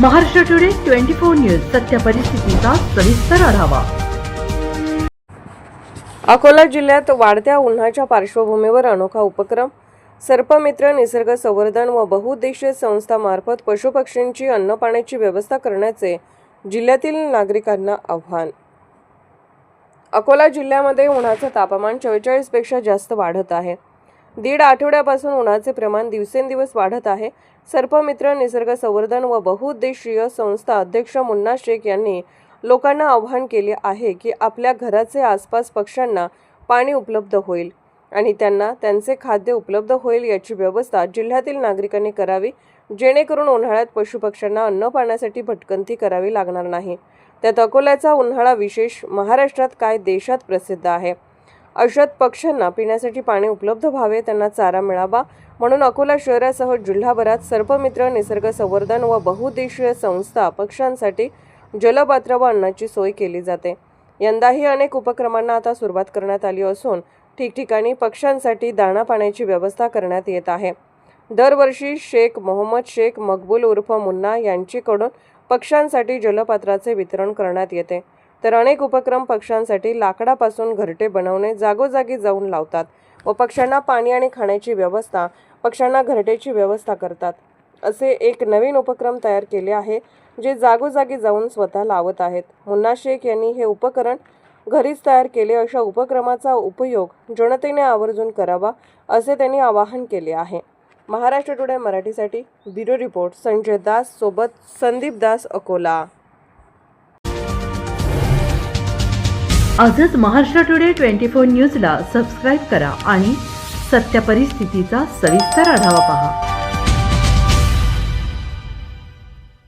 Maharashtra today 24 news सत्य परिस्थितीचा सविस्तर आढावा। अकोला जिल्ह्यात वाढत्या उन्हाच्या पार्श्वभूमीवर अनोखा उपक्रम सर्पमित्र निसर्ग संवर्धन व बहुउद्देशीय संस्थामार्फत पशुपक्षींची अन्नपाण्याची व्यवस्था करण्याचे जिल्ह्यातील नागरिकांना आव्हान। अकोला जिल्ह्यामध्ये उन्हाचे तापमान 44 पेक्षा जास्त वाढत आहे। दीड आठवड्यापासून उन्हाचे प्रमाण दिवसेंदिवस वाढत आहे। सर्पमित्र निसर्ग संवर्धन व बहुउद्देशीय संस्था अध्यक्ष मुन्ना शेख यांनी लोकांना आवाहन केले आहे की आपल्या घराचे आसपास पक्ष्यांना पाणी उपलब्ध होईल आणि त्यांना त्यांचे खाद्य उपलब्ध होईल याची व्यवस्था जिल्ह्यातील नागरिकांनी करावी, जेणेकरून उन्हाळ्यात पशुपक्ष्यांना अन्न पाण्यासाठी भटकंती करावी लागणार नाही। त्यात अकोल्याचा उन्हाळा विशेष महाराष्ट्रात काय देशात प्रसिद्ध आहे। अशात पक्ष्यांना पिण्यासाठी पाणी उपलब्ध व्हावे, त्यांना चारा मिळावा म्हणून अकोला शहरासह जिल्हाभरात सर्पमित्र निसर्ग संवर्धन व बहुउद्देशीय संस्था पक्ष्यांसाठी जलपात्र व अन्नाची सोय केली जाते। यंदाही अनेक उपक्रमांना आता सुरुवात करण्यात आली असून ठिकठिकाणी पक्ष्यांसाठी दाणा पाण्याची व्यवस्था करण्यात येत आहे। दरवर्षी शेख मोहम्मद शेख मकबूल उर्फ मुन्ना यांच्याकडून पक्ष्यांसाठी जलपात्राचे वितरण करण्यात येते, तर अनेक उपक्रम पक्ष्यांसाठी लाकडापासून घरटे बनवणे जागोजागी जाऊन लावतात व पक्ष्यांना पाणी आणि खाण्याची व्यवस्था, पक्ष्यांना घरटेची व्यवस्था करतात। असे एक नवीन उपक्रम तयार केले आहे जे जागोजागी जाऊन स्वतः लावत आहेत। मुन्ना शेख यांनी हे उपकरण घरीच तयार केले, अशा उपक्रमाचा उपयोग जनतेने आवर्जून करावा असे त्यांनी आवाहन केले आहे। महाराष्ट्र टुडे मराठीसाठी ब्युरो रिपोर्ट संजय दास सोबत संदीप दास, अकोला। आजच महाराष्ट्र टुडे 24 न्यूजला सबस्क्राइब करा आणि सत्य परिस्थितीचा सविस्तर आढावा पहा।